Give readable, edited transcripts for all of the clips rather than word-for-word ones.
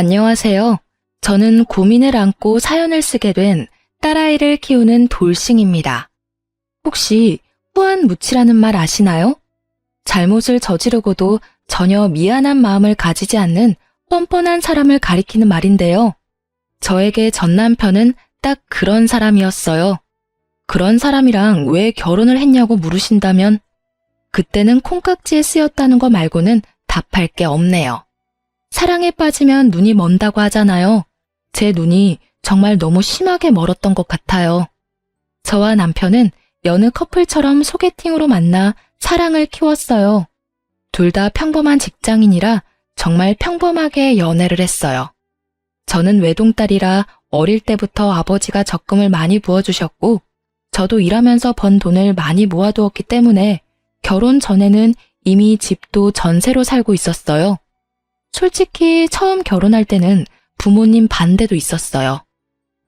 안녕하세요. 저는 고민을 안고 사연을 쓰게 된 딸아이를 키우는 돌싱입니다. 혹시 후안무치라는 말 아시나요? 잘못을 저지르고도 전혀 미안한 마음을 가지지 않는 뻔뻔한 사람을 가리키는 말인데요. 저에게 전 남편은 딱 그런 사람이었어요. 그런 사람이랑 왜 결혼을 했냐고 물으신다면 그때는 콩깍지에 쓰였다는 거 말고는 답할 게 없네요. 사랑에 빠지면 눈이 먼다고 하잖아요. 제 눈이 정말 너무 심하게 멀었던 것 같아요. 저와 남편은 여느 커플처럼 소개팅으로 만나 사랑을 키웠어요. 둘 다 평범한 직장인이라 정말 평범하게 연애를 했어요. 저는 외동딸이라 어릴 때부터 아버지가 적금을 많이 부어주셨고 저도 일하면서 번 돈을 많이 모아두었기 때문에 결혼 전에는 이미 집도 전세로 살고 있었어요. 솔직히 처음 결혼할 때는 부모님 반대도 있었어요.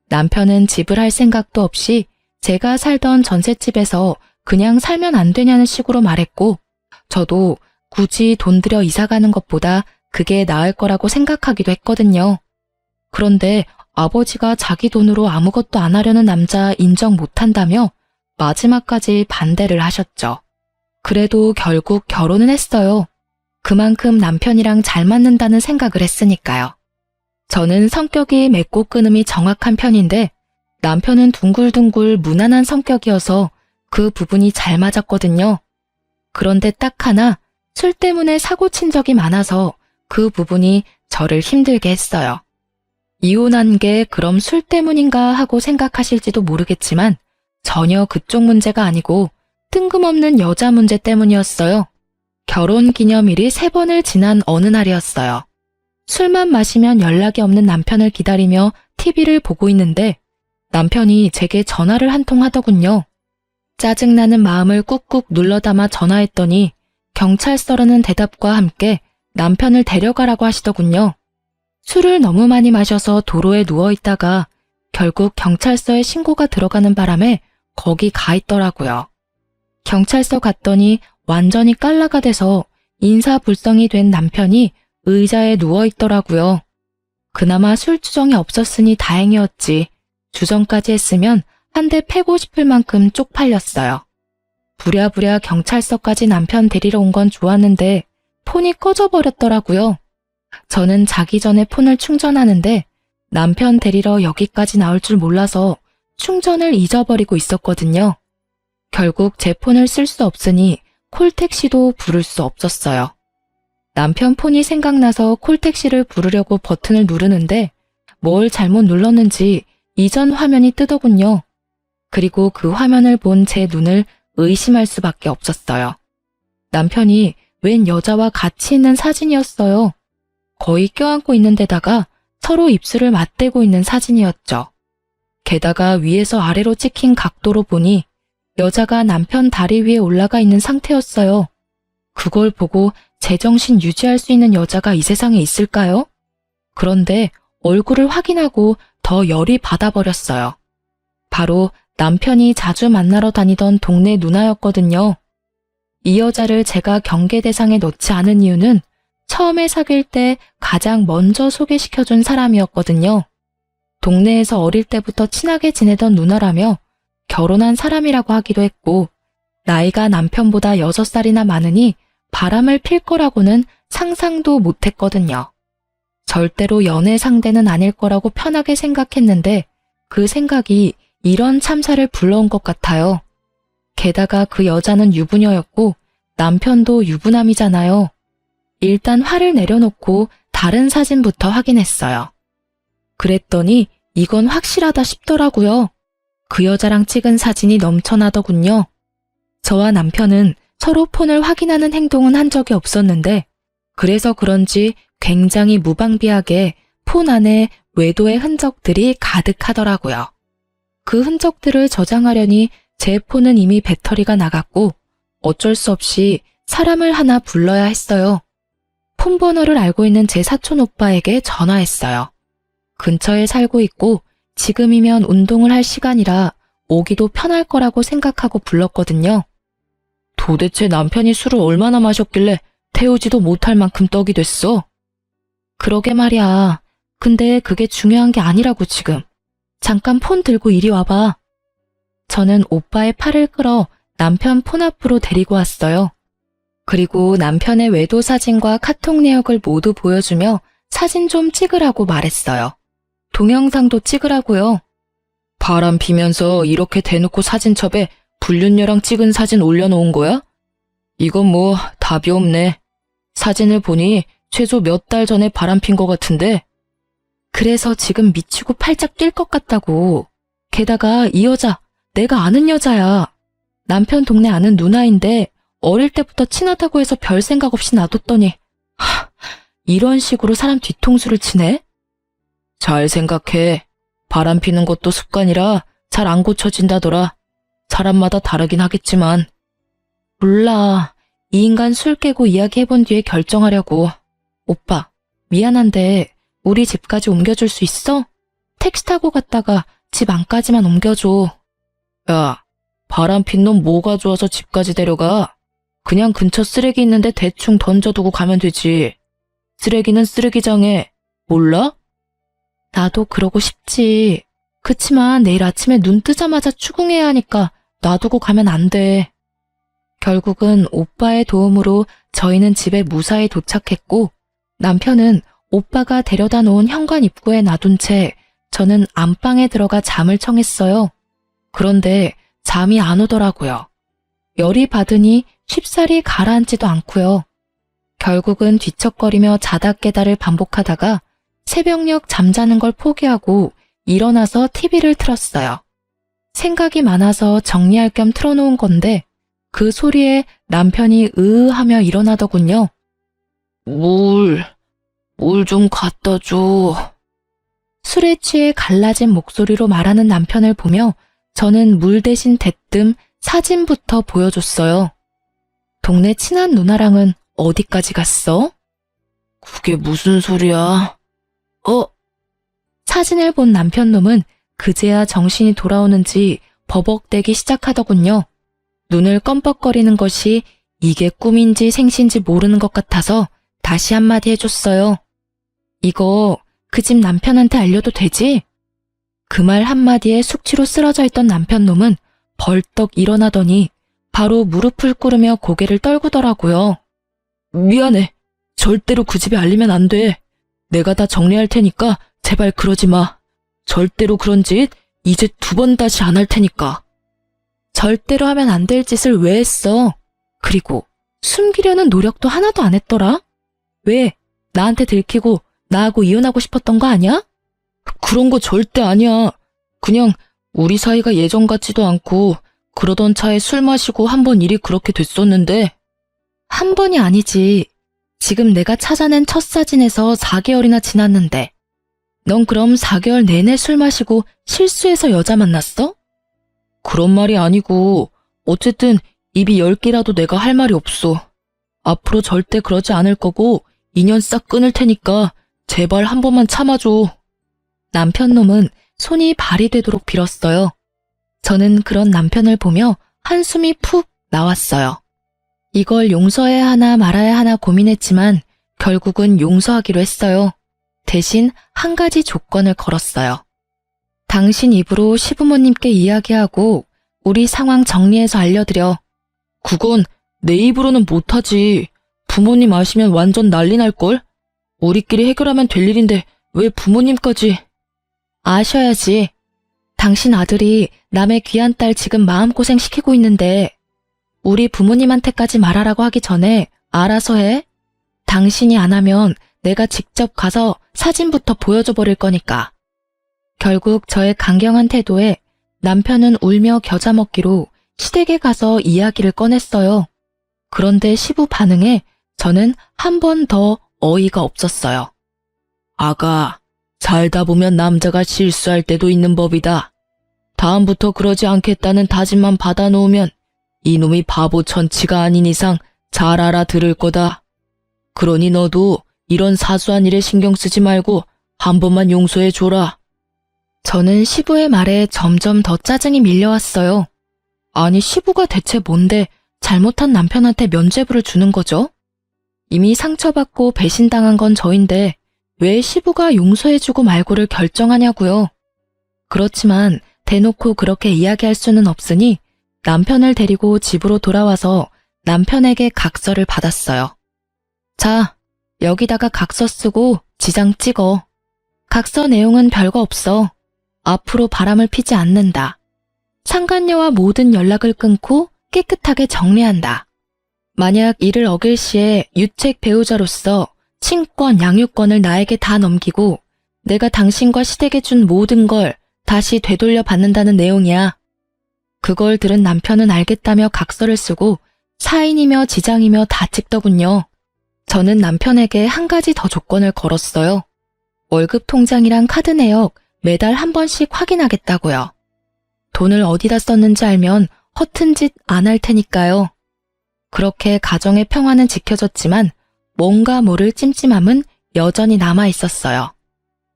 남편은 집을 할 생각도 없이 제가 살던 전셋집에서 그냥 살면 안 되냐는 식으로 말했고 저도 굳이 돈 들여 이사 가는 것보다 그게 나을 거라고 생각하기도 했거든요. 그런데 아버지가 자기 돈으로 아무것도 안 하려는 남자 인정 못한다며 마지막까지 반대를 하셨죠. 그래도 결국 결혼은 했어요. 그만큼 남편이랑 잘 맞는다는 생각을 했으니까요. 저는 성격이 맺고 끊음이 정확한 편인데 남편은 둥글둥글 무난한 성격이어서 그 부분이 잘 맞았거든요. 그런데 딱 하나 술 때문에 사고 친 적이 많아서 그 부분이 저를 힘들게 했어요. 이혼한 게 그럼 술 때문인가 하고 생각하실지도 모르겠지만 전혀 그쪽 문제가 아니고 뜬금없는 여자 문제 때문이었어요. 결혼 기념일이 3번을 지난 어느 날이었어요. 술만 마시면 연락이 없는 남편을 기다리며 TV를 보고 있는데 남편이 제게 전화를 한 통 하더군요. 짜증나는 마음을 꾹꾹 눌러 담아 전화했더니 경찰서라는 대답과 함께 남편을 데려가라고 하시더군요. 술을 너무 많이 마셔서 도로에 누워있다가 결국 경찰서에 신고가 들어가는 바람에 거기 가 있더라고요. 경찰서 갔더니 완전히 깔라가 돼서 인사불성이 된 남편이 의자에 누워있더라고요. 그나마 술 주정이 없었으니 다행이었지. 주정까지 했으면 한 대 패고 싶을 만큼 쪽팔렸어요. 부랴부랴 경찰서까지 남편 데리러 온 건 좋았는데 폰이 꺼져버렸더라고요. 저는 자기 전에 폰을 충전하는데 남편 데리러 여기까지 나올 줄 몰라서 충전을 잊어버리고 있었거든요. 결국 제 폰을 쓸 수 없으니 콜택시도 부를 수 없었어요. 남편 폰이 생각나서 콜택시를 부르려고 버튼을 누르는데 뭘 잘못 눌렀는지 이전 화면이 뜨더군요. 그리고 그 화면을 본 제 눈을 의심할 수밖에 없었어요. 남편이 웬 여자와 같이 있는 사진이었어요. 거의 껴안고 있는 데다가 서로 입술을 맞대고 있는 사진이었죠. 게다가 위에서 아래로 찍힌 각도로 보니 여자가 남편 다리 위에 올라가 있는 상태였어요. 그걸 보고 제정신 유지할 수 있는 여자가 이 세상에 있을까요? 그런데 얼굴을 확인하고 더 열이 받아버렸어요. 바로 남편이 자주 만나러 다니던 동네 누나였거든요. 이 여자를 제가 경계 대상에 넣지 않은 이유는 처음에 사귈 때 가장 먼저 소개시켜준 사람이었거든요. 동네에서 어릴 때부터 친하게 지내던 누나라며 결혼한 사람이라고 하기도 했고 나이가 남편보다 6살이나 많으니 바람을 필 거라고는 상상도 못했거든요. 절대로 연애 상대는 아닐 거라고 편하게 생각했는데 그 생각이 이런 참사를 불러온 것 같아요. 게다가 그 여자는 유부녀였고 남편도 유부남이잖아요. 일단 화를 내려놓고 다른 사진부터 확인했어요. 그랬더니 이건 확실하다 싶더라고요. 그 여자랑 찍은 사진이 넘쳐나더군요. 저와 남편은 서로 폰을 확인하는 행동은 한 적이 없었는데 그래서 그런지 굉장히 무방비하게 폰 안에 외도의 흔적들이 가득하더라고요. 그 흔적들을 저장하려니 제 폰은 이미 배터리가 나갔고 어쩔 수 없이 사람을 하나 불러야 했어요. 폰 번호를 알고 있는 제 사촌 오빠에게 전화했어요. 근처에 살고 있고 지금이면 운동을 할 시간이라 오기도 편할 거라고 생각하고 불렀거든요. 도대체 남편이 술을 얼마나 마셨길래 태우지도 못할 만큼 떡이 됐어? 그러게 말이야. 근데 그게 중요한 게 아니라고 지금. 잠깐 폰 들고 이리 와봐. 저는 오빠의 팔을 끌어 남편 폰 앞으로 데리고 왔어요. 그리고 남편의 외도 사진과 카톡 내역을 모두 보여주며 사진 좀 찍으라고 말했어요. 동영상도 찍으라고요. 바람 피면서 이렇게 대놓고 사진첩에 불륜녀랑 찍은 사진 올려놓은 거야? 이건 뭐 답이 없네. 사진을 보니 최소 몇 달 전에 바람 핀 것 같은데. 그래서 지금 미치고 팔짝 뛸 것 같다고. 게다가 이 여자 내가 아는 여자야. 남편 동네 아는 누나인데 어릴 때부터 친하다고 해서 별 생각 없이 놔뒀더니 이런 식으로 사람 뒤통수를 치네? 잘 생각해. 바람 피는 것도 습관이라 잘 안 고쳐진다더라. 사람마다 다르긴 하겠지만. 몰라. 이 인간 술 깨고 이야기해본 뒤에 결정하려고. 오빠, 미안한데 우리 집까지 옮겨줄 수 있어? 택시 타고 갔다가 집 안까지만 옮겨줘. 야, 바람 핀 놈 뭐가 좋아서 집까지 데려가? 그냥 근처 쓰레기 있는데 대충 던져두고 가면 되지. 쓰레기는 쓰레기장에. 몰라? 나도 그러고 싶지. 그치만 내일 아침에 눈 뜨자마자 추궁해야 하니까 놔두고 가면 안 돼. 결국은 오빠의 도움으로 저희는 집에 무사히 도착했고 남편은 오빠가 데려다 놓은 현관 입구에 놔둔 채 저는 안방에 들어가 잠을 청했어요. 그런데 잠이 안 오더라고요. 열이 받으니 쉽사리 가라앉지도 않고요. 결국은 뒤척거리며 자다 깨다를 반복하다가 새벽녘 잠자는 걸 포기하고 일어나서 TV를 틀었어요. 생각이 많아서 정리할 겸 틀어놓은 건데 그 소리에 남편이 으으하며 일어나더군요. 물 좀 갖다 줘. 술에 취해 갈라진 목소리로 말하는 남편을 보며 저는 물 대신 대뜸 사진부터 보여줬어요. 동네 친한 누나랑은 어디까지 갔어? 그게 무슨 소리야? 사진을 본 남편놈은 그제야 정신이 돌아오는지 버벅대기 시작하더군요. 눈을 껌뻑거리는 것이 이게 꿈인지 생시인지 모르는 것 같아서 다시 한마디 해줬어요. 이거 그 집 남편한테 알려도 되지? 그 말 한마디에 숙취로 쓰러져 있던 남편놈은 벌떡 일어나더니 바로 무릎을 꿇으며 고개를 떨구더라고요. 미안해. 절대로 그 집에 알리면 안 돼. 내가 다 정리할 테니까 제발 그러지 마. 절대로 그런 짓 이제 2번 다시 안 할 테니까. 절대로 하면 안 될 짓을 왜 했어? 그리고 숨기려는 노력도 하나도 안 했더라? 왜? 나한테 들키고 나하고 이혼하고 싶었던 거 아니야? 그런 거 절대 아니야. 그냥 우리 사이가 예전 같지도 않고 그러던 차에 술 마시고 한 번 일이 그렇게 됐었는데. 한 번이 아니지. 지금 내가 찾아낸 첫 사진에서 4개월이나 지났는데 넌 그럼 4개월 내내 술 마시고 실수해서 여자 만났어? 그런 말이 아니고 어쨌든 입이 10개라도 내가 할 말이 없어. 앞으로 절대 그러지 않을 거고 인연 싹 끊을 테니까 제발 한 번만 참아줘. 남편놈은 손이 발이 되도록 빌었어요. 저는 그런 남편을 보며 한숨이 푹 나왔어요. 이걸 용서해야 하나 말아야 하나 고민했지만 결국은 용서하기로 했어요. 대신 한 가지 조건을 걸었어요. 당신 입으로 시부모님께 이야기하고 우리 상황 정리해서 알려드려. 그건 내 입으로는 못하지. 부모님 아시면 완전 난리 날걸? 우리끼리 해결하면 될 일인데 왜 부모님까지. 아셔야지. 당신 아들이 남의 귀한 딸 지금 마음고생 시키고 있는데 우리 부모님한테까지 말하라고 하기 전에 알아서 해. 당신이 안 하면 내가 직접 가서 사진부터 보여줘 버릴 거니까. 결국 저의 강경한 태도에 남편은 울며 겨자 먹기로 시댁에 가서 이야기를 꺼냈어요. 그런데 시부 반응에 저는 한 번 더 어이가 없었어요. 아가, 살다 보면 남자가 실수할 때도 있는 법이다. 다음부터 그러지 않겠다는 다짐만 받아놓으면 이놈이 바보 천치가 아닌 이상 잘 알아들을 거다. 그러니 너도 이런 사소한 일에 신경 쓰지 말고 한 번만 용서해줘라. 저는 시부의 말에 점점 더 짜증이 밀려왔어요. 아니 시부가 대체 뭔데 잘못한 남편한테 면죄부를 주는 거죠? 이미 상처받고 배신당한 건 저인데 왜 시부가 용서해주고 말고를 결정하냐고요. 그렇지만 대놓고 그렇게 이야기할 수는 없으니 남편을 데리고 집으로 돌아와서 남편에게 각서를 받았어요. 자, 여기다가 각서 쓰고 지장 찍어. 각서 내용은 별거 없어. 앞으로 바람을 피지 않는다. 상간녀와 모든 연락을 끊고 깨끗하게 정리한다. 만약 이를 어길 시에 유책 배우자로서 친권, 양육권을 나에게 다 넘기고 내가 당신과 시댁에 준 모든 걸 다시 되돌려 받는다는 내용이야. 그걸 들은 남편은 알겠다며 각서를 쓰고 사인이며 지장이며 다 찍더군요. 저는 남편에게 한 가지 더 조건을 걸었어요. 월급 통장이랑 카드 내역 매달 한 번씩 확인하겠다고요. 돈을 어디다 썼는지 알면 허튼 짓 안 할 테니까요. 그렇게 가정의 평화는 지켜졌지만 뭔가 모를 찜찜함은 여전히 남아 있었어요.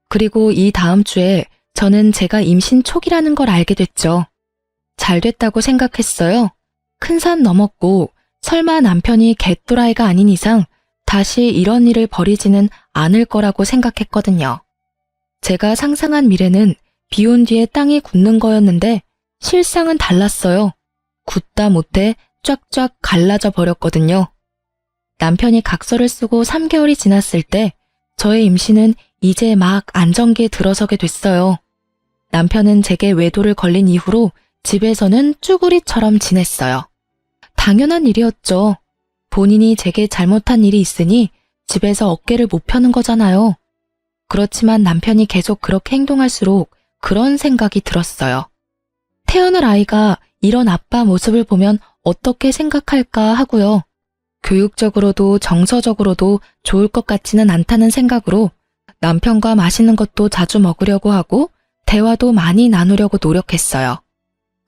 그리고 이 다음 주에 저는 제가 임신 초기라는 걸 알게 됐죠. 잘 됐다고 생각했어요. 큰 산 넘었고 설마 남편이 개또라이가 아닌 이상 다시 이런 일을 벌이지는 않을 거라고 생각했거든요. 제가 상상한 미래는 비온 뒤에 땅이 굳는 거였는데 실상은 달랐어요. 굳다 못해 쫙쫙 갈라져 버렸거든요. 남편이 각서를 쓰고 3개월이 지났을 때 저의 임신은 이제 막 안정기에 들어서게 됐어요. 남편은 제게 외도를 걸린 이후로 집에서는 쭈구리처럼 지냈어요. 당연한 일이었죠. 본인이 제게 잘못한 일이 있으니 집에서 어깨를 못 펴는 거잖아요. 그렇지만 남편이 계속 그렇게 행동할수록 그런 생각이 들었어요. 태어날 아이가 이런 아빠 모습을 보면 어떻게 생각할까 하고요. 교육적으로도 정서적으로도 좋을 것 같지는 않다는 생각으로 남편과 맛있는 것도 자주 먹으려고 하고 대화도 많이 나누려고 노력했어요.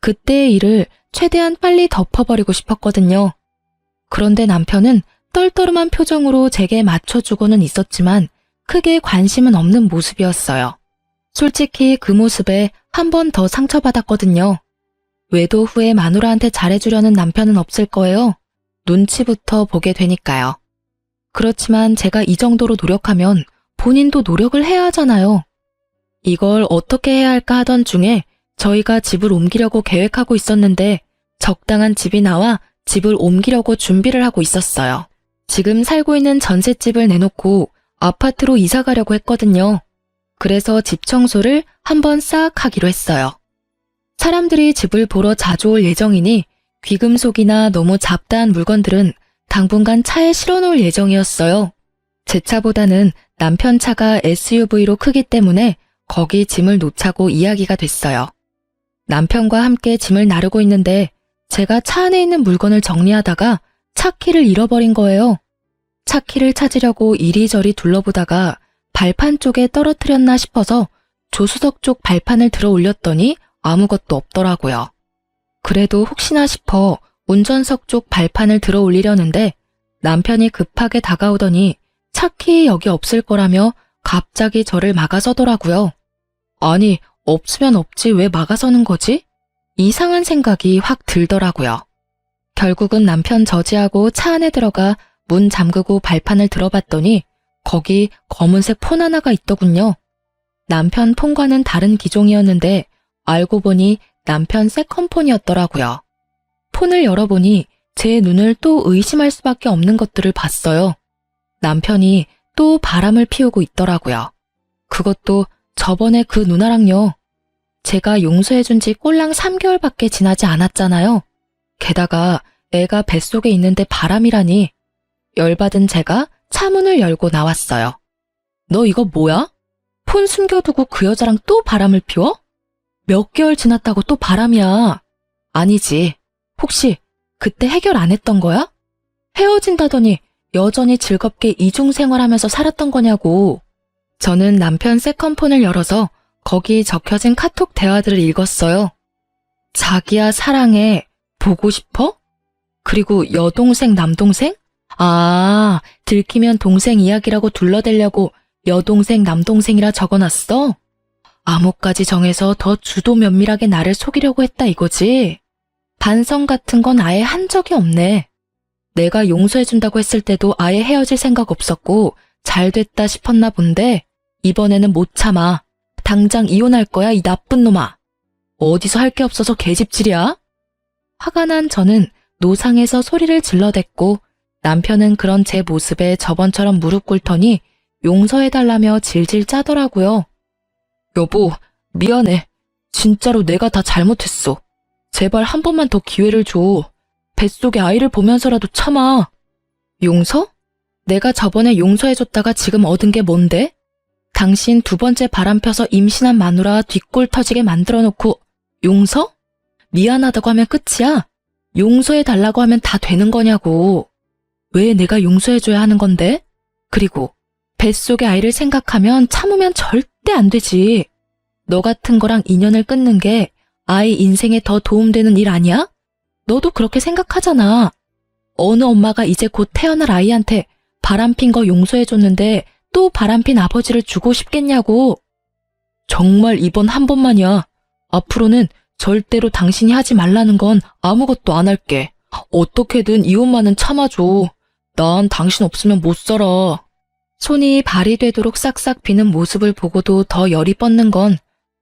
그때의 일을 최대한 빨리 덮어버리고 싶었거든요. 그런데 남편은 떨떠름한 표정으로 제게 맞춰주고는 있었지만 크게 관심은 없는 모습이었어요. 솔직히 그 모습에 한 번 더 상처받았거든요. 외도 후에 마누라한테 잘해주려는 남편은 없을 거예요. 눈치부터 보게 되니까요. 그렇지만 제가 이 정도로 노력하면 본인도 노력을 해야 하잖아요. 이걸 어떻게 해야 할까 하던 중에 저희가 집을 옮기려고 계획하고 있었는데 적당한 집이 나와 집을 옮기려고 준비를 하고 있었어요. 지금 살고 있는 전셋집을 내놓고 아파트로 이사 가려고 했거든요. 그래서 집 청소를 한번 싹 하기로 했어요. 사람들이 집을 보러 자주 올 예정이니 귀금속이나 너무 잡다한 물건들은 당분간 차에 실어놓을 예정이었어요. 제 차보다는 남편 차가 SUV로 크기 때문에 거기 짐을 놓자고 이야기가 됐어요. 남편과 함께 짐을 나르고 있는데 제가 차 안에 있는 물건을 정리하다가 차 키를 잃어버린 거예요. 차 키를 찾으려고 이리저리 둘러보다가 발판 쪽에 떨어뜨렸나 싶어서 조수석 쪽 발판을 들어 올렸더니 아무것도 없더라고요. 그래도 혹시나 싶어 운전석 쪽 발판을 들어 올리려는데 남편이 급하게 다가오더니 차 키 여기 없을 거라며 갑자기 저를 막아서더라고요. 아니, 없으면 없지 왜 막아서는 거지? 이상한 생각이 확 들더라고요. 결국은 남편 저지하고 차 안에 들어가 문 잠그고 발판을 들어봤더니 거기 검은색 폰 하나가 있더군요. 남편 폰과는 다른 기종이었는데 알고 보니 남편 세컨폰이었더라고요. 폰을 열어보니 제 눈을 또 의심할 수밖에 없는 것들을 봤어요. 남편이 또 바람을 피우고 있더라고요. 그것도 저번에 그 누나랑요. 제가 용서해준 지 꼴랑 3개월밖에 지나지 않았잖아요. 게다가 애가 뱃속에 있는데 바람이라니. 열받은 제가 차문을 열고 나왔어요. 너 이거 뭐야? 폰 숨겨두고 그 여자랑 또 바람을 피워? 몇 개월 지났다고 또 바람이야. 아니지. 혹시 그때 해결 안 했던 거야? 헤어진다더니 여전히 즐겁게 이중생활하면서 살았던 거냐고. 저는 남편 세컨폰을 열어서 거기 적혀진 카톡 대화들을 읽었어요. 자기야 사랑해. 보고 싶어? 그리고 여동생 남동생? 아, 들키면 동생 이야기라고 둘러대려고 여동생 남동생이라 적어놨어? 암호까지 정해서 더 주도 면밀하게 나를 속이려고 했다 이거지? 반성 같은 건 아예 한 적이 없네. 내가 용서해준다고 했을 때도 아예 헤어질 생각 없었고 잘 됐다 싶었나 본데 이번에는 못 참아. 당장 이혼할 거야, 이 나쁜 놈아. 어디서 할 게 없어서 계집질이야? 화가 난 저는 노상에서 소리를 질러댔고 남편은 그런 제 모습에 저번처럼 무릎 꿇더니 용서해달라며 질질 짜더라고요. 여보, 미안해. 진짜로 내가 다 잘못했어. 제발 한 번만 더 기회를 줘. 뱃속에 아이를 보면서라도 참아. 용서? 내가 저번에 용서해줬다가 지금 얻은 게 뭔데? 당신 두 번째 바람 펴서 임신한 마누라 뒷골 터지게 만들어놓고 용서? 미안하다고 하면 끝이야? 용서해달라고 하면 다 되는 거냐고. 왜 내가 용서해줘야 하는 건데? 그리고 뱃속의 아이를 생각하면 참으면 절대 안 되지. 너 같은 거랑 인연을 끊는 게 아이 인생에 더 도움되는 일 아니야? 너도 그렇게 생각하잖아. 어느 엄마가 이제 곧 태어날 아이한테 바람핀 거 용서해줬는데 또 바람핀 아버지를 주고 싶겠냐고. 정말 이번 한 번만이야. 앞으로는 절대로 당신이 하지 말라는 건 아무것도 안 할게. 어떻게든 이혼만은 참아줘. 난 당신 없으면 못 살아. 손이 발이 되도록 싹싹 비는 모습을 보고도 더 열이 뻗는 건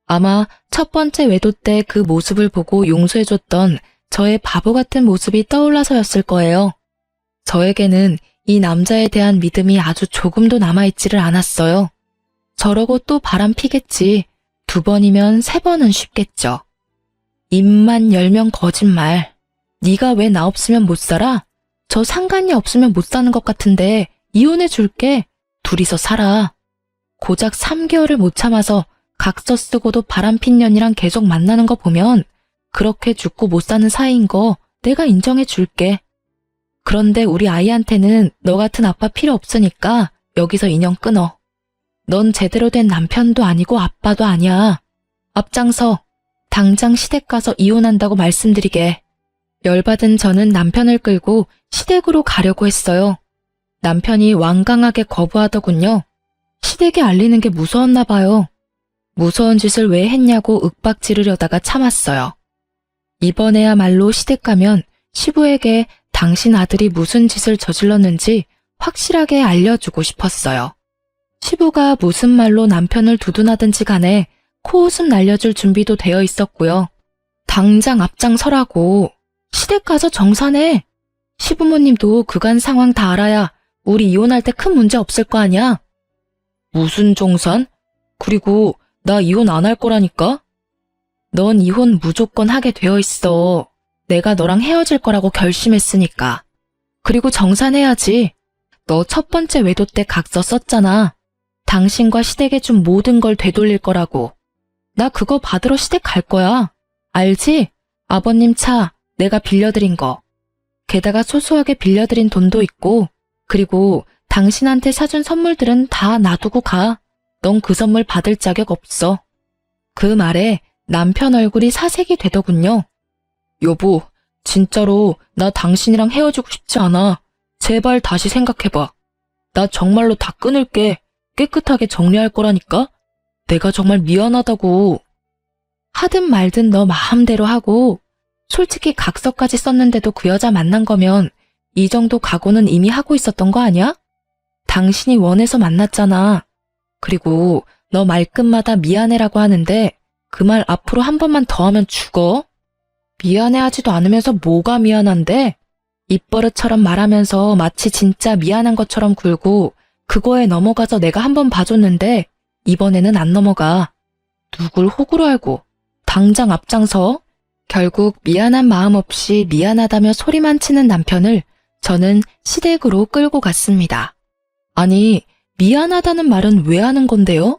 아마 첫 번째 외도 때 그 모습을 보고 용서해줬던 저의 바보 같은 모습이 떠올라서였을 거예요. 저에게는 이 남자에 대한 믿음이 아주 조금도 남아있지를 않았어요. 저러고 또 바람 피겠지. 2번이면 3번은 쉽겠죠. 입만 열면 거짓말. 네가 왜 나 없으면 못 살아? 저 상관이 없으면 못 사는 것 같은데 이혼해 줄게. 둘이서 살아. 고작 3개월을 못 참아서 각서 쓰고도 바람핀 년이랑 계속 만나는 거 보면 그렇게 죽고 못 사는 사이인 거 내가 인정해 줄게. 그런데 우리 아이한테는 너 같은 아빠 필요 없으니까 여기서 인연 끊어. 넌 제대로 된 남편도 아니고 아빠도 아니야. 앞장서. 당장 시댁 가서 이혼한다고 말씀드리게. 열받은 저는 남편을 끌고 시댁으로 가려고 했어요. 남편이 완강하게 거부하더군요. 시댁에 알리는 게 무서웠나 봐요. 무서운 짓을 왜 했냐고 윽박 지르려다가 참았어요. 이번에야말로 시댁 가면 시부에게 당신 아들이 무슨 짓을 저질렀는지 확실하게 알려주고 싶었어요. 시부가 무슨 말로 남편을 두둔하든지 간에 코웃음 날려줄 준비도 되어 있었고요. 당장 앞장서라고. 시댁 가서 정산해. 시부모님도 그간 상황 다 알아야 우리 이혼할 때 큰 문제 없을 거 아니야? 무슨 정산? 그리고 나 이혼 안 할 거라니까? 넌 이혼 무조건 하게 되어 있어. 내가 너랑 헤어질 거라고 결심했으니까. 그리고 정산해야지. 너 첫 번째 외도 때 각서 썼잖아. 당신과 시댁에 준 모든 걸 되돌릴 거라고. 나 그거 받으러 시댁 갈 거야. 알지? 아버님 차 내가 빌려드린 거. 게다가 소소하게 빌려드린 돈도 있고 그리고 당신한테 사준 선물들은 다 놔두고 가. 넌 그 선물 받을 자격 없어. 그 말에 남편 얼굴이 사색이 되더군요. 여보, 진짜로 나 당신이랑 헤어지고 싶지 않아. 제발 다시 생각해봐. 나 정말로 다 끊을게. 깨끗하게 정리할 거라니까? 내가 정말 미안하다고. 하든 말든 너 마음대로 하고 솔직히 각서까지 썼는데도 그 여자 만난 거면 이 정도 각오는 이미 하고 있었던 거 아니야? 당신이 원해서 만났잖아. 그리고 너 말끝마다 미안해라고 하는데 그 말 앞으로 한 번만 더 하면 죽어. 미안해하지도 않으면서 뭐가 미안한데? 입버릇처럼 말하면서 마치 진짜 미안한 것처럼 굴고 그거에 넘어가서 내가 한 번 봐줬는데 이번에는 안 넘어가. 누굴 호구로 알고 당장 앞장서. 결국 미안한 마음 없이 미안하다며 소리만 치는 남편을 저는 시댁으로 끌고 갔습니다. 아니, 미안하다는 말은 왜 하는 건데요?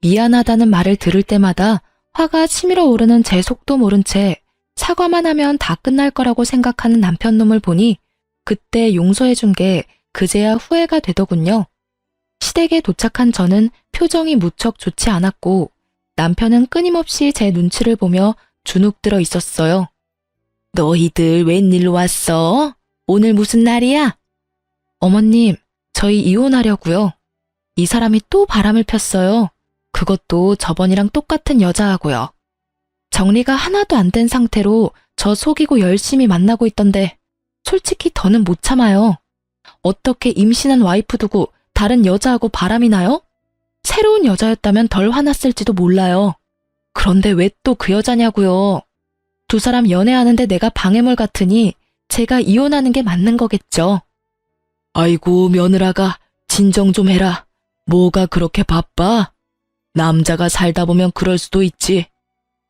미안하다는 말을 들을 때마다 화가 치밀어 오르는 제 속도 모른 채 사과만 하면 다 끝날 거라고 생각하는 남편놈을 보니 그때 용서해준 게 그제야 후회가 되더군요. 시댁에 도착한 저는 표정이 무척 좋지 않았고 남편은 끊임없이 제 눈치를 보며 주눅들어 있었어요. 너희들 웬일로 왔어? 오늘 무슨 날이야? 어머님, 저희 이혼하려고요. 이 사람이 또 바람을 폈어요. 그것도 저번이랑 똑같은 여자하고요. 정리가 하나도 안 된 상태로 저 속이고 열심히 만나고 있던데 솔직히 더는 못 참아요. 어떻게 임신한 와이프 두고 다른 여자하고 바람이 나요? 새로운 여자였다면 덜 화났을지도 몰라요. 그런데 왜 또 그 여자냐고요. 두 사람 연애하는데 내가 방해물 같으니 제가 이혼하는 게 맞는 거겠죠. 아이고, 며느라가 진정 좀 해라. 뭐가 그렇게 바빠? 남자가 살다 보면 그럴 수도 있지.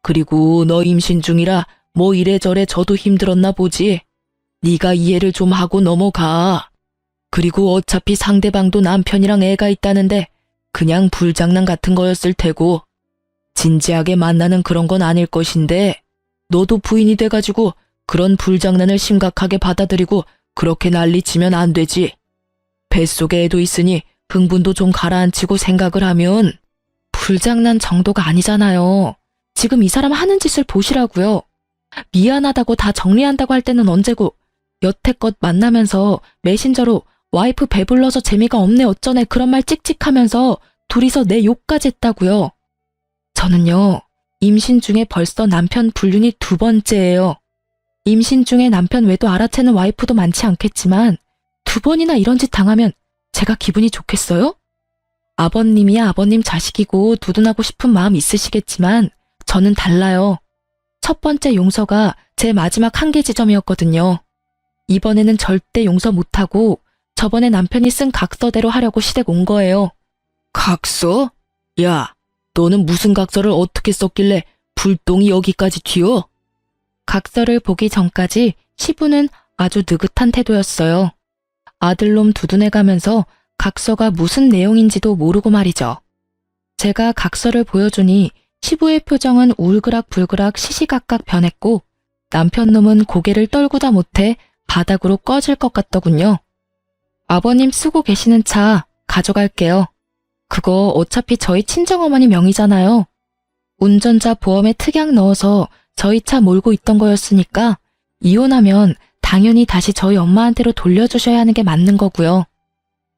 그리고 너 임신 중이라 뭐 이래저래 저도 힘들었나 보지. 네가 이해를 좀 하고 넘어가. 그리고 어차피 상대방도 남편이랑 애가 있다는데 그냥 불장난 같은 거였을 테고 진지하게 만나는 그런 건 아닐 것인데 너도 부인이 돼가지고 그런 불장난을 심각하게 받아들이고 그렇게 난리치면 안 되지. 뱃속에 애도 있으니 흥분도 좀 가라앉히고 생각을 하면. 불장난 정도가 아니잖아요. 지금 이 사람 하는 짓을 보시라고요. 미안하다고 다 정리한다고 할 때는 언제고 여태껏 만나면서 메신저로 와이프 배불러서 재미가 없네 어쩌네 그런 말 찍찍하면서 둘이서 내 욕까지 했다고요. 저는요, 임신 중에 벌써 남편 불륜이 2번째예요. 임신 중에 남편 외도 알아채는 와이프도 많지 않겠지만 2번이나 이런 짓 당하면 제가 기분이 좋겠어요? 아버님이야 아버님 자식이고 두둔하고 싶은 마음 있으시겠지만 저는 달라요. 첫 번째 용서가 제 마지막 한계 지점이었거든요. 이번에는 절대 용서 못하고 저번에 남편이 쓴 각서대로 하려고 시댁 온 거예요. 각서? 야, 너는 무슨 각서를 어떻게 썼길래 불똥이 여기까지 튀어? 각서를 보기 전까지 시부는 아주 느긋한 태도였어요. 아들놈 두둔해가면서 각서가 무슨 내용인지도 모르고 말이죠. 제가 각서를 보여주니 시부의 표정은 울그락불그락 시시각각 변했고 남편놈은 고개를 떨구다 못해 바닥으로 꺼질 것 같더군요. 아버님 쓰고 계시는 차 가져갈게요. 그거 어차피 저희 친정어머니 명의잖아요. 운전자 보험에 특약 넣어서 저희 차 몰고 있던 거였으니까 이혼하면 당연히 다시 저희 엄마한테로 돌려주셔야 하는 게 맞는 거고요.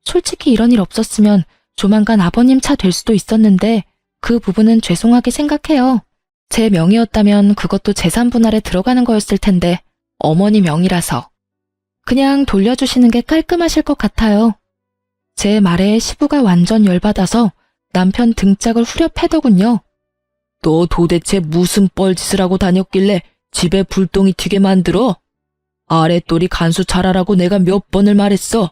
솔직히 이런 일 없었으면 조만간 아버님 차 될 수도 있었는데 그 부분은 죄송하게 생각해요. 제 명의였다면 그것도 재산 분할에 들어가는 거였을 텐데 어머니 명의라서. 그냥 돌려주시는 게 깔끔하실 것 같아요. 제 말에 시부가 완전 열받아서 남편 등짝을 후려 패더군요. 너 도대체 무슨 뻘짓을 하고 다녔길래 집에 불똥이 튀게 만들어? 아랫돌이 간수 잘하라고 내가 몇 번을 말했어.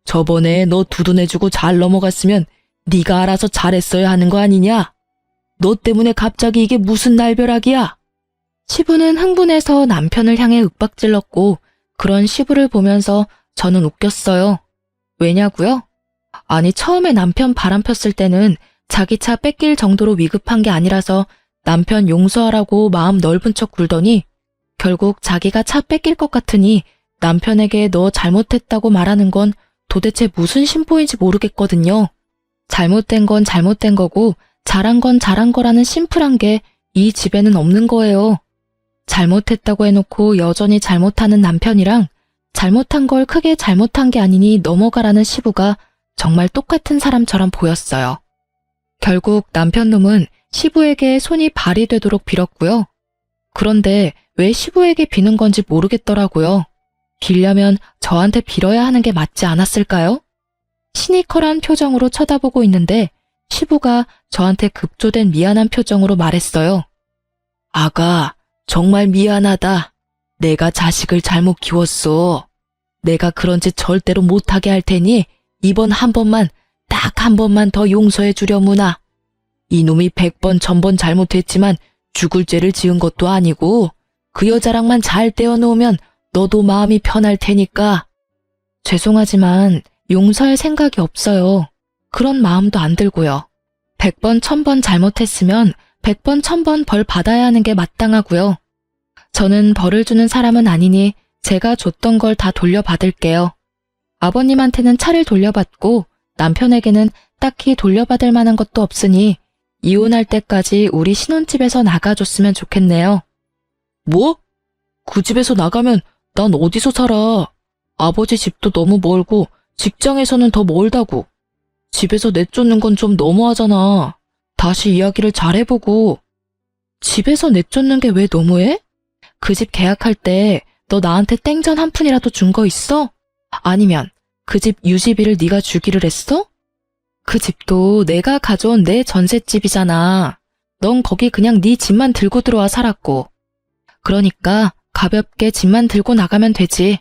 저번에 너 두둔해주고 잘 넘어갔으면 네가 알아서 잘했어야 하는 거 아니냐? 너 때문에 갑자기 이게 무슨 날벼락이야? 시부는 흥분해서 남편을 향해 윽박질렀고 그런 시부를 보면서 저는 웃겼어요. 왜냐고요? 아니 처음에 남편 바람 폈을 때는 자기 차 뺏길 정도로 위급한 게 아니라서 남편 용서하라고 마음 넓은 척 굴더니 결국 자기가 차 뺏길 것 같으니 남편에게 너 잘못했다고 말하는 건 도대체 무슨 심보인지 모르겠거든요. 잘못된 건 잘못된 거고 잘한 건 잘한 거라는 심플한 게 이 집에는 없는 거예요. 잘못했다고 해놓고 여전히 잘못하는 남편이랑 잘못한 걸 크게 잘못한 게 아니니 넘어가라는 시부가 정말 똑같은 사람처럼 보였어요. 결국 남편놈은 시부에게 손이 발이 되도록 빌었고요. 그런데 왜 시부에게 비는 건지 모르겠더라고요. 빌려면 저한테 빌어야 하는 게 맞지 않았을까요? 시니컬한 표정으로 쳐다보고 있는데 시부가 저한테 급조된 미안한 표정으로 말했어요. 아가, 정말 미안하다. 내가 자식을 잘못 키웠어. 내가 그런 짓 절대로 못하게 할 테니 이번 한 번만, 딱 한 번만 더 용서해 주려무나. 이놈이 100번 1000번 잘못했지만 죽을 죄를 지은 것도 아니고 그 여자랑만 잘 떼어놓으면 너도 마음이 편할 테니까. 죄송하지만 용서할 생각이 없어요. 그런 마음도 안 들고요. 100번 1000번 잘못했으면 100번 1000번 벌 받아야 하는 게 마땅하고요. 저는 벌을 주는 사람은 아니니 제가 줬던 걸 다 돌려받을게요. 아버님한테는 차를 돌려받고 남편에게는 딱히 돌려받을 만한 것도 없으니 이혼할 때까지 우리 신혼집에서 나가줬으면 좋겠네요. 뭐? 그 집에서 나가면 난 어디서 살아? 아버지 집도 너무 멀고 직장에서는 더 멀다고. 집에서 내쫓는 건 좀 너무하잖아. 다시 이야기를 잘 해보고. 집에서 내쫓는 게 왜 너무해? 그 집 계약할 때 너 나한테 땡전 한 푼이라도 준 거 있어? 아니면 그 집 유지비를 네가 주기를 했어? 그 집도 내가 가져온 내 전셋집이잖아. 넌 거기 그냥 네 집만 들고 들어와 살았고. 그러니까 가볍게 집만 들고 나가면 되지.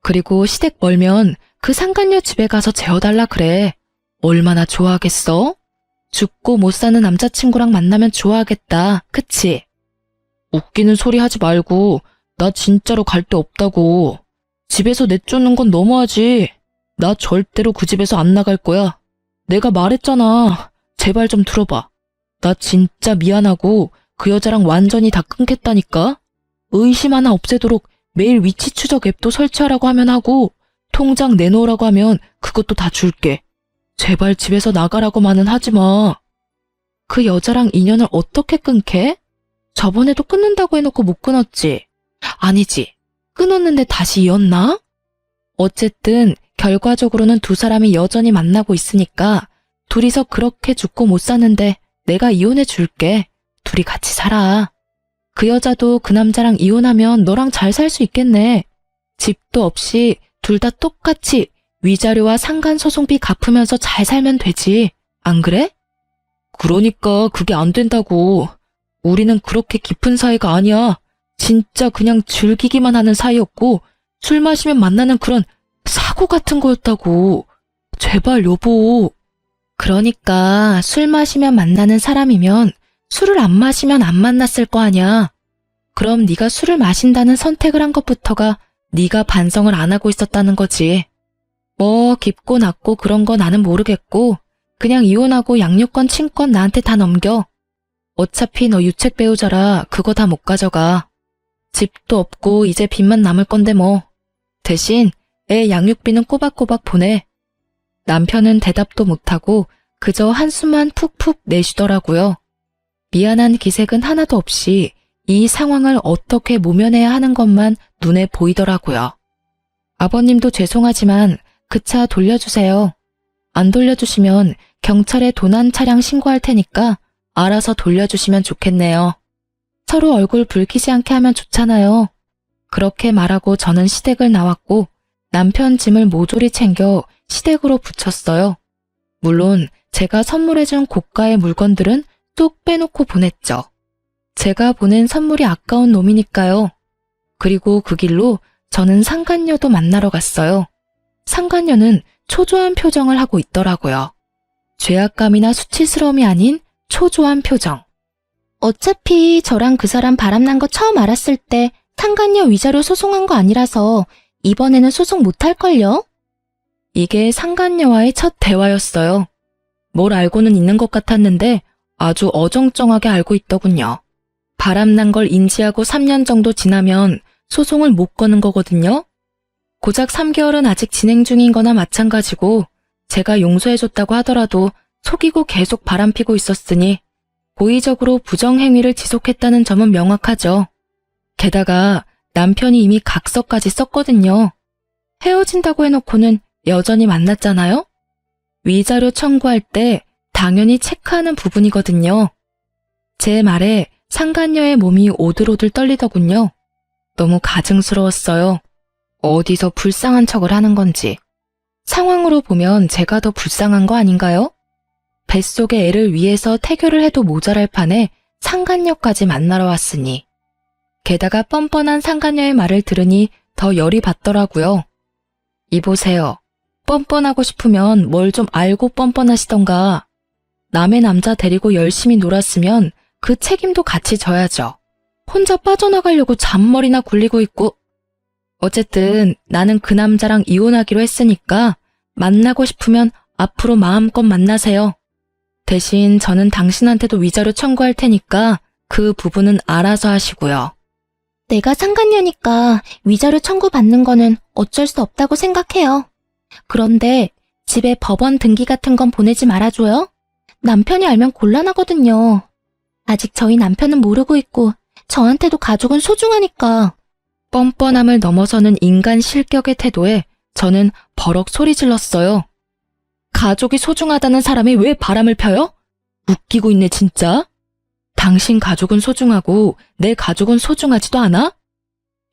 그리고 시댁 멀면 그 상간녀 집에 가서 재워달라 그래. 얼마나 좋아하겠어? 죽고 못 사는 남자친구랑 만나면 좋아하겠다. 그치? 웃기는 소리 하지 말고 나 진짜로 갈 데 없다고. 집에서 내쫓는 건 너무하지. 나 절대로 그 집에서 안 나갈 거야. 내가 말했잖아. 제발 좀 들어봐. 나 진짜 미안하고 그 여자랑 완전히 다 끊겠다니까. 의심 하나 없애도록 매일 위치 추적 앱도 설치하라고 하면 하고 통장 내놓으라고 하면 그것도 다 줄게. 제발 집에서 나가라고만은 하지 마. 그 여자랑 인연을 어떻게 끊게? 저번에도 끊는다고 해놓고 못 끊었지. 아니지. 끊었는데 다시 이었나? 어쨌든 결과적으로는 두 사람이 여전히 만나고 있으니까 둘이서 그렇게 죽고 못 사는데 내가 이혼해 줄게. 둘이 같이 살아. 그 여자도 그 남자랑 이혼하면 너랑 잘 살 수 있겠네. 집도 없이 둘 다 똑같이 위자료와 상간소송비 갚으면서 잘 살면 되지. 안 그래? 그러니까 그게 안 된다고. 우리는 그렇게 깊은 사이가 아니야. 진짜 그냥 즐기기만 하는 사이였고 술 마시면 만나는 그런 사고 같은 거였다고. 제발 여보. 그러니까 술 마시면 만나는 사람이면 술을 안 마시면 안 만났을 거 아냐. 그럼 네가 술을 마신다는 선택을 한 것부터가 네가 반성을 안 하고 있었다는 거지. 뭐 깊고 낮고 그런 거 나는 모르겠고 그냥 이혼하고 양육권 친권 나한테 다 넘겨. 어차피 너 유책 배우자라 그거 다 못 가져가. 집도 없고 이제 빚만 남을 건데 뭐. 대신 애 양육비는 꼬박꼬박 보내. 남편은 대답도 못하고 그저 한숨만 푹푹 내쉬더라고요. 미안한 기색은 하나도 없이 이 상황을 어떻게 모면해야 하는 것만 눈에 보이더라고요. 아버님도 죄송하지만 그 차 돌려주세요. 안 돌려주시면 경찰에 도난 차량 신고할 테니까 알아서 돌려주시면 좋겠네요. 서로 얼굴 붉히지 않게 하면 좋잖아요. 그렇게 말하고 저는 시댁을 나왔고 남편 짐을 모조리 챙겨 시댁으로 붙였어요. 물론 제가 선물해준 고가의 물건들은 뚝 빼놓고 보냈죠. 제가 보낸 선물이 아까운 놈이니까요. 그리고 그 길로 저는 상간녀도 만나러 갔어요. 상간녀는 초조한 표정을 하고 있더라고요. 죄악감이나 수치스러움이 아닌 초조한 표정. 어차피 저랑 그 사람 바람난 거 처음 알았을 때 상간녀 위자료 소송한 거 아니라서 이번에는 소송 못할걸요? 이게 상간녀와의 첫 대화였어요. 뭘 알고는 있는 것 같았는데 아주 어정쩡하게 알고 있더군요. 바람난 걸 인지하고 3년 정도 지나면 소송을 못 거는 거거든요. 고작 3개월은 아직 진행 중인 거나 마찬가지고 제가 용서해줬다고 하더라도 속이고 계속 바람피고 있었으니 고의적으로 부정행위를 지속했다는 점은 명확하죠. 게다가 남편이 이미 각서까지 썼거든요. 헤어진다고 해놓고는 여전히 만났잖아요. 위자료 청구할 때 당연히 체크하는 부분이거든요. 제 말에 상간녀의 몸이 오들오들 떨리더군요. 너무 가증스러웠어요. 어디서 불쌍한 척을 하는 건지. 상황으로 보면 제가 더 불쌍한 거 아닌가요? 뱃속의 애를 위해서 태교를 해도 모자랄 판에 상간녀까지 만나러 왔으니. 게다가 뻔뻔한 상간녀의 말을 들으니 더 열이 받더라고요. 이보세요. 뻔뻔하고 싶으면 뭘 좀 알고 뻔뻔하시던가. 남의 남자 데리고 열심히 놀았으면 그 책임도 같이 져야죠. 혼자 빠져나가려고 잔머리나 굴리고 있고. 어쨌든 나는 그 남자랑 이혼하기로 했으니까 만나고 싶으면 앞으로 마음껏 만나세요. 대신 저는 당신한테도 위자료 청구할 테니까 그 부분은 알아서 하시고요. 내가 상간녀니까 위자료 청구받는 거는 어쩔 수 없다고 생각해요. 그런데 집에 법원 등기 같은 건 보내지 말아줘요. 남편이 알면 곤란하거든요. 아직 저희 남편은 모르고 있고 저한테도 가족은 소중하니까. 뻔뻔함을 넘어서는 인간 실격의 태도에 저는 버럭 소리 질렀어요. 가족이 소중하다는 사람이 왜 바람을 펴요? 웃기고 있네 진짜. 당신 가족은 소중하고 내 가족은 소중하지도 않아?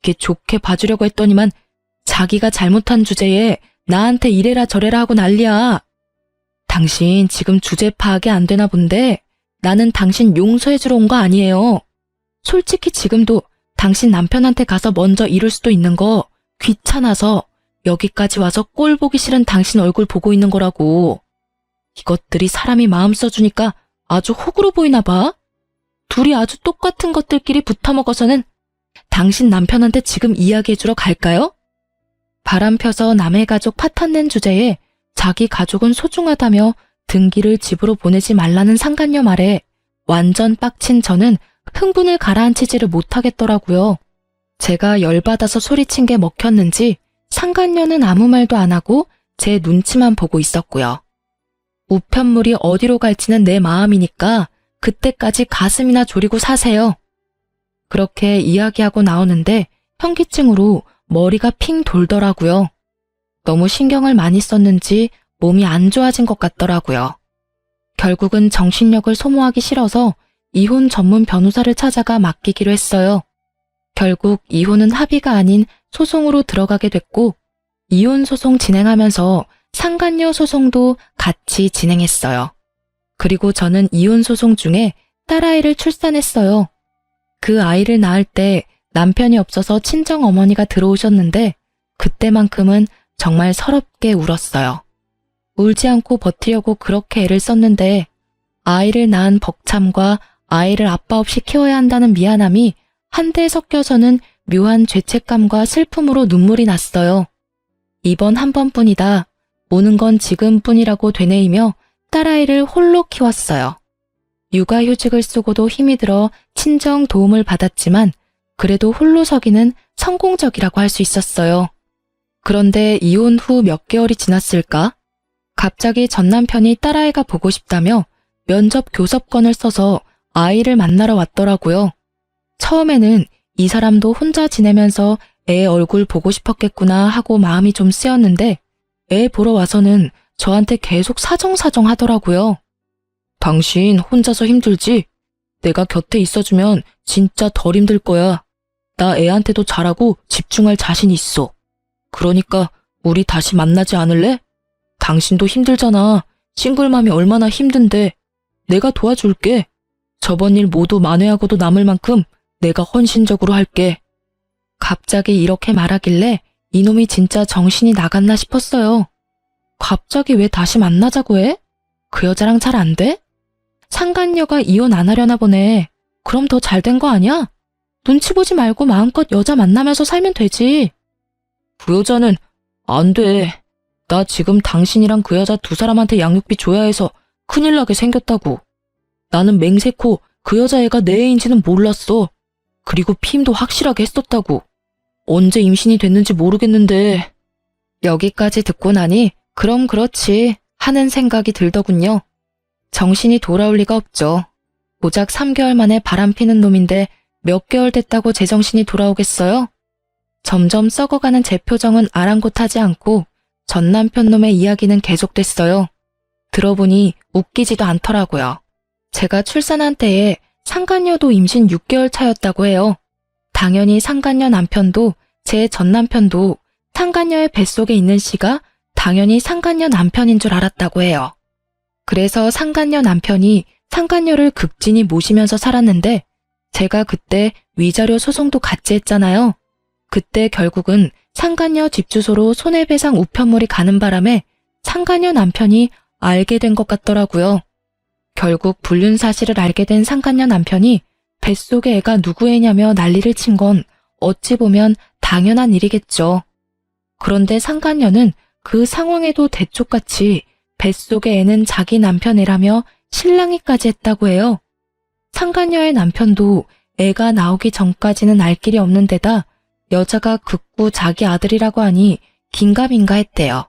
이게 좋게 봐주려고 했더니만 자기가 잘못한 주제에 나한테 이래라 저래라 하고 난리야. 당신 지금 주제 파악이 안 되나 본데 나는 당신 용서해주러 온 거 아니에요. 솔직히 지금도 당신 남편한테 가서 먼저 이룰 수도 있는 거 귀찮아서 여기까지 와서 꼴 보기 싫은 당신 얼굴 보고 있는 거라고. 이것들이 사람이 마음 써주니까 아주 호구로 보이나 봐. 둘이 아주 똑같은 것들끼리 붙어먹어서는 당신 남편한테 지금 이야기해주러 갈까요? 바람 펴서 남의 가족 파탄낸 주제에 자기 가족은 소중하다며 등기를 집으로 보내지 말라는 상간녀 말에 완전 빡친 저는 흥분을 가라앉히지를 못하겠더라고요. 제가 열받아서 소리친 게 먹혔는지 상간녀는 아무 말도 안 하고 제 눈치만 보고 있었고요. 우편물이 어디로 갈지는 내 마음이니까 그때까지 가슴이나 졸이고 사세요. 그렇게 이야기하고 나오는데 현기증으로 머리가 핑 돌더라고요. 너무 신경을 많이 썼는지 몸이 안 좋아진 것 같더라고요. 결국은 정신력을 소모하기 싫어서 이혼 전문 변호사를 찾아가 맡기기로 했어요. 결국 이혼은 합의가 아닌 소송으로 들어가게 됐고 이혼 소송 진행하면서 상간녀 소송도 같이 진행했어요. 그리고 저는 이혼 소송 중에 딸아이를 출산했어요. 그 아이를 낳을 때 남편이 없어서 친정어머니가 들어오셨는데 그때만큼은 정말 서럽게 울었어요. 울지 않고 버티려고 그렇게 애를 썼는데 아이를 낳은 벅참과 아이를 아빠 없이 키워야 한다는 미안함이 한데 섞여서는 묘한 죄책감과 슬픔으로 눈물이 났어요. 이번 한 번뿐이다. 오는 건 지금뿐이라고 되뇌이며 딸아이를 홀로 키웠어요. 육아휴직을 쓰고도 힘이 들어 친정 도움을 받았지만 그래도 홀로 서기는 성공적이라고 할 수 있었어요. 그런데 이혼 후 몇 개월이 지났을까? 갑자기 전 남편이 딸아이가 보고 싶다며 면접 교섭권을 써서 아이를 만나러 왔더라고요. 처음에는 이 사람도 혼자 지내면서 애 얼굴 보고 싶었겠구나 하고 마음이 좀 쓰였는데 애 보러 와서는 저한테 계속 사정사정 하더라고요. 당신 혼자서 힘들지? 내가 곁에 있어주면 진짜 덜 힘들 거야. 나 애한테도 잘하고 집중할 자신 있어. 그러니까 우리 다시 만나지 않을래? 당신도 힘들잖아. 싱글맘이 얼마나 힘든데. 내가 도와줄게. 저번 일 모두 만회하고도 남을 만큼 내가 헌신적으로 할게. 갑자기 이렇게 말하길래 이놈이 진짜 정신이 나갔나 싶었어요. 갑자기 왜 다시 만나자고 해? 그 여자랑 잘 안 돼? 상간녀가 이혼 안 하려나 보네. 그럼 더 잘 된 거 아니야? 눈치 보지 말고 마음껏 여자 만나면서 살면 되지. 그 여자는 안 돼. 나 지금 당신이랑 그 여자 두 사람한테 양육비 줘야 해서 큰일 나게 생겼다고. 나는 맹세코 그 여자애가 내 애인지는 몰랐어. 그리고 피임도 확실하게 했었다고. 언제 임신이 됐는지 모르겠는데. 여기까지 듣고 나니 그럼 그렇지 하는 생각이 들더군요. 정신이 돌아올 리가 없죠. 고작 3개월 만에 바람피는 놈인데 몇 개월 됐다고 제정신이 돌아오겠어요? 점점 썩어가는 제 표정은 아랑곳하지 않고 전 남편 놈의 이야기는 계속됐어요. 들어보니 웃기지도 않더라고요. 제가 출산한 때에 상간녀도 임신 6개월 차였다고 해요. 당연히 상간녀 남편도 제 전 남편도 상간녀의 뱃속에 있는 씨가 당연히 상간녀 남편인 줄 알았다고 해요. 그래서 상간녀 남편이 상간녀를 극진히 모시면서 살았는데 제가 그때 위자료 소송도 같이 했잖아요. 그때 결국은 상간녀 집 주소로 손해배상 우편물이 가는 바람에 상간녀 남편이 알게 된 것 같더라고요. 결국 불륜 사실을 알게 된 상간녀 남편이 뱃속에 애가 누구 애냐며 난리를 친 건 어찌 보면 당연한 일이겠죠. 그런데 상간녀는 그 상황에도 대쪽같이 뱃속의 애는 자기 남편 애라며 실랑이까지 했다고 해요. 상간녀의 남편도 애가 나오기 전까지는 알 길이 없는 데다 여자가 극구 자기 아들이라고 하니 긴가민가 했대요.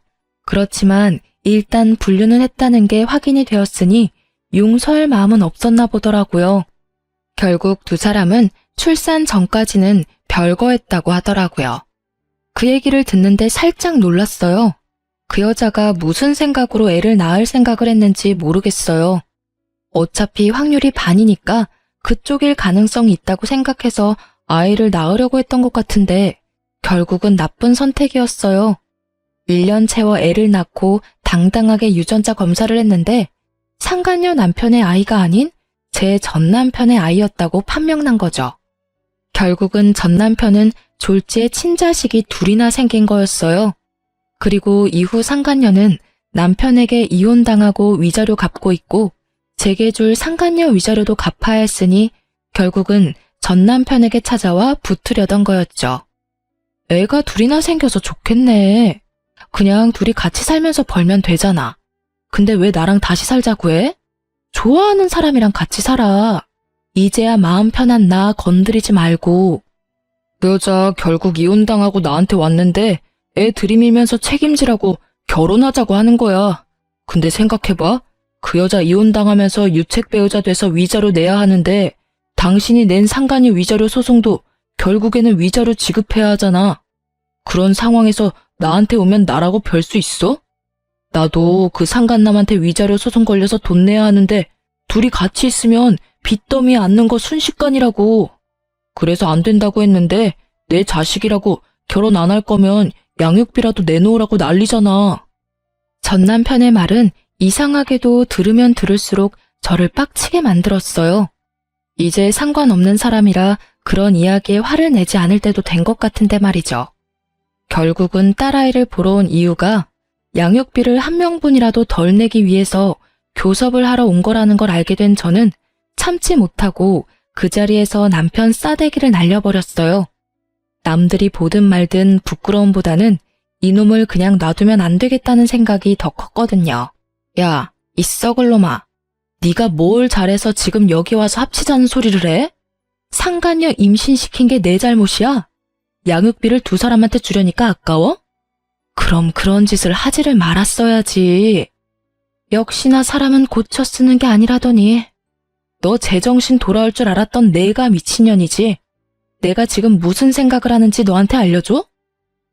그렇지만 일단 불륜은 했다는 게 확인이 되었으니 용서할 마음은 없었나 보더라고요. 결국 두 사람은 출산 전까지는 별거했다고 하더라고요. 그 얘기를 듣는데 살짝 놀랐어요. 그 여자가 무슨 생각으로 애를 낳을 생각을 했는지 모르겠어요. 어차피 확률이 반이니까 그쪽일 가능성이 있다고 생각해서 아이를 낳으려고 했던 것 같은데 결국은 나쁜 선택이었어요. 1년 채워 애를 낳고 당당하게 유전자 검사를 했는데 상간녀 남편의 아이가 아닌 제 전 남편의 아이였다고 판명난 거죠. 결국은 전 남편은 졸지에 친자식이 둘이나 생긴 거였어요. 그리고 이후 상간녀는 남편에게 이혼당하고 위자료 갚고 있고 제게 줄 상간녀 위자료도 갚아야 했으니 결국은 전 남편에게 찾아와 붙으려던 거였죠. 애가 둘이나 생겨서 좋겠네. 그냥 둘이 같이 살면서 벌면 되잖아. 근데 왜 나랑 다시 살자고 해? 좋아하는 사람이랑 같이 살아. 이제야 마음 편한 나 건드리지 말고. 그 여자 결국 이혼당하고 나한테 왔는데 애 들이밀면서 책임지라고 결혼하자고 하는 거야. 근데 생각해봐. 그 여자 이혼당하면서 유책 배우자 돼서 위자료 내야 하는데 당신이 낸 상간녀 위자료 소송도 결국에는 위자료 지급해야 하잖아. 그런 상황에서 나한테 오면 나라고 별 수 있어? 나도 그 상간남한테 위자료 소송 걸려서 돈 내야 하는데 둘이 같이 있으면 빚더미에 앉는 거 순식간이라고. 그래서 안 된다고 했는데 내 자식이라고 결혼 안 할 거면 양육비라도 내놓으라고 난리잖아. 전 남편의 말은 이상하게도 들으면 들을수록 저를 빡치게 만들었어요. 이제 상관없는 사람이라 그런 이야기에 화를 내지 않을 때도 된 것 같은데 말이죠. 결국은 딸아이를 보러 온 이유가 양육비를 한 명분이라도 덜 내기 위해서 교섭을 하러 온 거라는 걸 알게 된 저는 참지 못하고 그 자리에서 남편 싸대기를 날려버렸어요. 남들이 보든 말든 부끄러움보다는 이놈을 그냥 놔두면 안 되겠다는 생각이 더 컸거든요. 야, 이 썩을 놈아. 네가 뭘 잘해서 지금 여기 와서 합치자는 소리를 해? 상간녀 임신시킨 게 내 잘못이야? 양육비를 두 사람한테 주려니까 아까워? 그럼 그런 짓을 하지를 말았어야지. 역시나 사람은 고쳐 쓰는 게 아니라더니. 너 제정신 돌아올 줄 알았던 내가 미친년이지. 내가 지금 무슨 생각을 하는지 너한테 알려줘?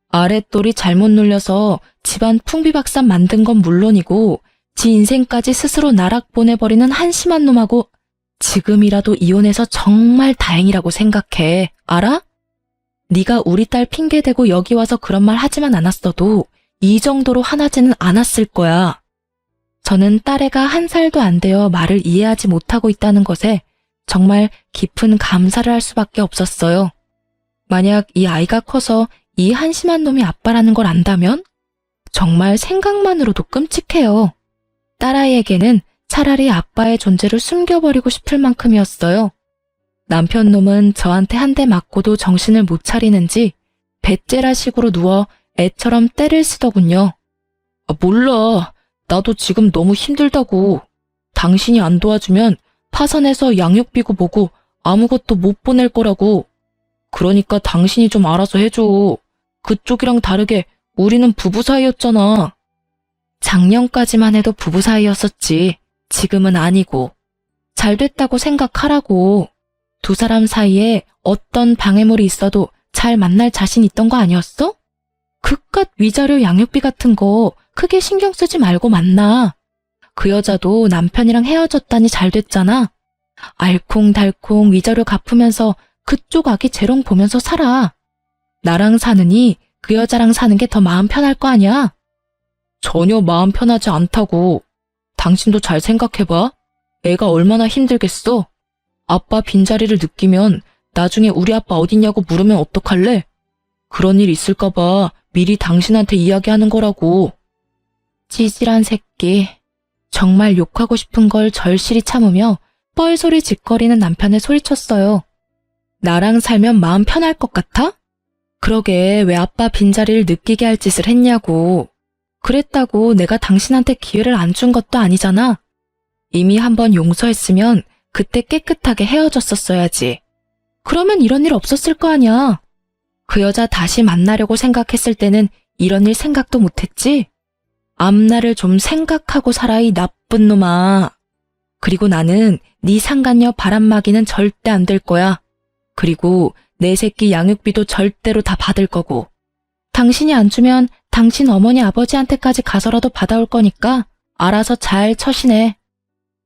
아랫돌이 잘못 눌려서 집안 풍비박산 만든 건 물론이고 지 인생까지 스스로 나락 보내버리는 한심한 놈하고 지금이라도 이혼해서 정말 다행이라고 생각해. 알아? 네가 우리 딸 핑계대고 여기 와서 그런 말 하지만 않았어도 이 정도로 화나지는 않았을 거야. 저는 딸애가 1살도 안 되어 말을 이해하지 못하고 있다는 것에 정말 깊은 감사를 할 수밖에 없었어요. 만약 이 아이가 커서 이 한심한 놈이 아빠라는 걸 안다면 정말 생각만으로도 끔찍해요. 딸아이에게는 차라리 아빠의 존재를 숨겨버리고 싶을 만큼이었어요. 남편 놈은 저한테 한 대 맞고도 정신을 못 차리는지 배째라식으로 누워 애처럼 떼를 쓰더군요. 몰라. 나도 지금 너무 힘들다고. 당신이 안 도와주면 파산해서 양육비고 뭐고 아무것도 못 보낼 거라고. 그러니까 당신이 좀 알아서 해줘. 그쪽이랑 다르게 우리는 부부 사이였잖아. 작년까지만 해도 부부 사이였었지. 지금은 아니고. 잘 됐다고 생각하라고. 두 사람 사이에 어떤 방해물이 있어도 잘 만날 자신 있던 거 아니었어? 그깟 위자료 양육비 같은 거 크게 신경 쓰지 말고 만나. 그 여자도 남편이랑 헤어졌다니 잘 됐잖아. 알콩달콩 위자료 갚으면서 그쪽 아기 재롱 보면서 살아. 나랑 사느니 그 여자랑 사는 게 더 마음 편할 거 아니야? 전혀 마음 편하지 않다고. 당신도 잘 생각해봐. 애가 얼마나 힘들겠어? 아빠 빈자리를 느끼면 나중에 우리 아빠 어딨냐고 물으면 어떡할래? 그런 일 있을까봐 미리 당신한테 이야기하는 거라고. 찌질한 새끼. 정말 욕하고 싶은 걸 절실히 참으며 뻘소리 짓거리는 남편에 소리쳤어요. 나랑 살면 마음 편할 것 같아? 그러게 왜 아빠 빈자리를 느끼게 할 짓을 했냐고. 그랬다고 내가 당신한테 기회를 안 준 것도 아니잖아. 이미 한번 용서했으면 그때 깨끗하게 헤어졌었어야지. 그러면 이런 일 없었을 거 아니야. 그 여자 다시 만나려고 생각했을 때는 이런 일 생각도 못했지. 앞날을 좀 생각하고 살아 이 나쁜 놈아. 그리고 나는 네 상간녀 바람막이는 절대 안 될 거야. 그리고 내 새끼 양육비도 절대로 다 받을 거고. 당신이 안 주면 당신 어머니 아버지한테까지 가서라도 받아올 거니까 알아서 잘 처신해.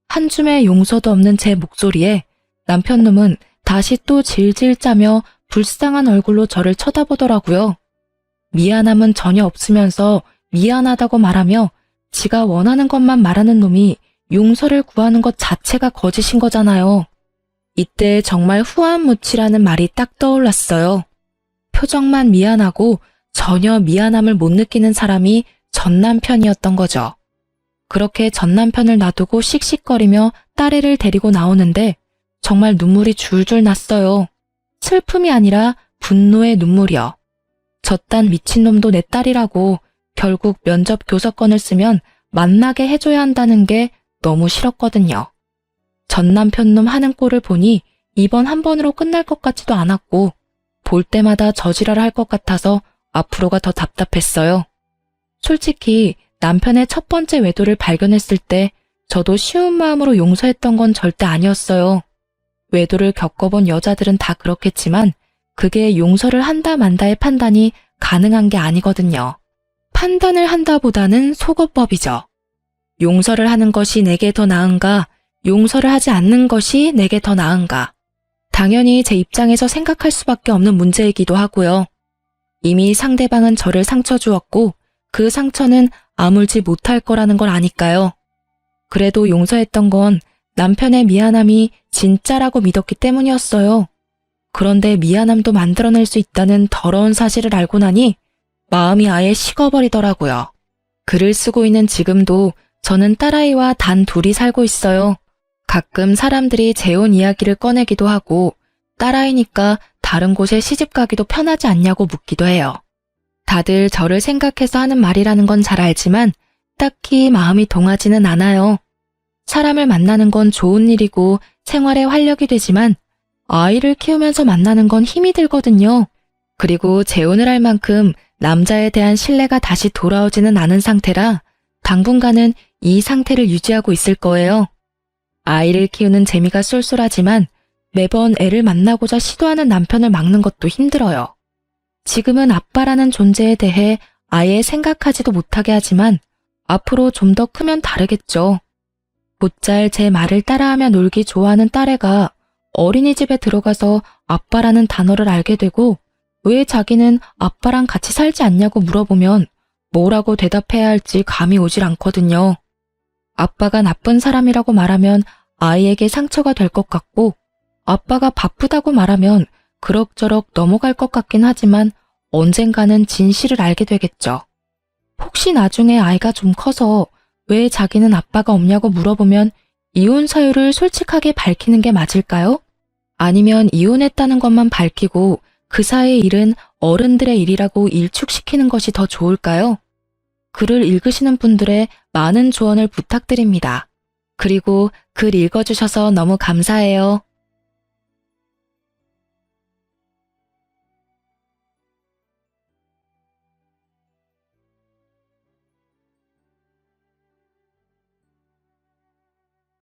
한 줌의 용서도 없는 제 목소리에 남편 놈은 다시 또 질질 짜며 불쌍한 얼굴로 저를 쳐다보더라고요. 미안함은 전혀 없으면서 미안하다고 말하며 지가 원하는 것만 말하는 놈이 용서를 구하는 것 자체가 거짓인 거잖아요. 이때 정말 후안무치라는 말이 딱 떠올랐어요. 표정만 미안하고 전혀 미안함을 못 느끼는 사람이 전 남편이었던 거죠. 그렇게 전 남편을 놔두고 씩씩거리며 딸애를 데리고 나오는데 정말 눈물이 줄줄 났어요. 슬픔이 아니라 분노의 눈물이요. 저딴 미친놈도 내 딸이라고 결국 면접 교섭권을 쓰면 만나게 해줘야 한다는 게 너무 싫었거든요. 전 남편 놈 하는 꼴을 보니 이번 한 번으로 끝날 것 같지도 않았고 볼 때마다 저지랄 할 것 같아서 앞으로가 더 답답했어요. 솔직히 남편의 첫 번째 외도를 발견했을 때 저도 쉬운 마음으로 용서했던 건 절대 아니었어요. 외도를 겪어본 여자들은 다 그렇겠지만 그게 용서를 한다 만다의 판단이 가능한 게 아니거든요. 판단을 한다보다는 속어법이죠. 용서를 하는 것이 내게 더 나은가, 용서를 하지 않는 것이 내게 더 나은가. 당연히 제 입장에서 생각할 수밖에 없는 문제이기도 하고요. 이미 상대방은 저를 상처 주었고 그 상처는 아물지 못할 거라는 걸 아니까요. 그래도 용서했던 건 남편의 미안함이 진짜라고 믿었기 때문이었어요. 그런데 미안함도 만들어낼 수 있다는 더러운 사실을 알고 나니 마음이 아예 식어버리더라고요. 글을 쓰고 있는 지금도 저는 딸아이와 단 둘이 살고 있어요. 가끔 사람들이 재혼 이야기를 꺼내기도 하고 딸아이니까 다른 곳에 시집 가기도 편하지 않냐고 묻기도 해요. 다들 저를 생각해서 하는 말이라는 건 잘 알지만 딱히 마음이 동하지는 않아요. 사람을 만나는 건 좋은 일이고 생활에 활력이 되지만 아이를 키우면서 만나는 건 힘이 들거든요. 그리고 재혼을 할 만큼 남자에 대한 신뢰가 다시 돌아오지는 않은 상태라 당분간은 이 상태를 유지하고 있을 거예요. 아이를 키우는 재미가 쏠쏠하지만 매번 애를 만나고자 시도하는 남편을 막는 것도 힘들어요. 지금은 아빠라는 존재에 대해 아예 생각하지도 못하게 하지만 앞으로 좀 더 크면 다르겠죠. 곧잘 제 말을 따라하며 놀기 좋아하는 딸애가 어린이집에 들어가서 아빠라는 단어를 알게 되고 왜 자기는 아빠랑 같이 살지 않냐고 물어보면 뭐라고 대답해야 할지 감이 오질 않거든요. 아빠가 나쁜 사람이라고 말하면 아이에게 상처가 될 것 같고 아빠가 바쁘다고 말하면 그럭저럭 넘어갈 것 같긴 하지만 언젠가는 진실을 알게 되겠죠. 혹시 나중에 아이가 좀 커서 왜 자기는 아빠가 없냐고 물어보면 이혼 사유를 솔직하게 밝히는 게 맞을까요? 아니면 이혼했다는 것만 밝히고 그 사이의 일은 어른들의 일이라고 일축시키는 것이 더 좋을까요? 글을 읽으시는 분들의 많은 조언을 부탁드립니다. 그리고 글 읽어주셔서 너무 감사해요.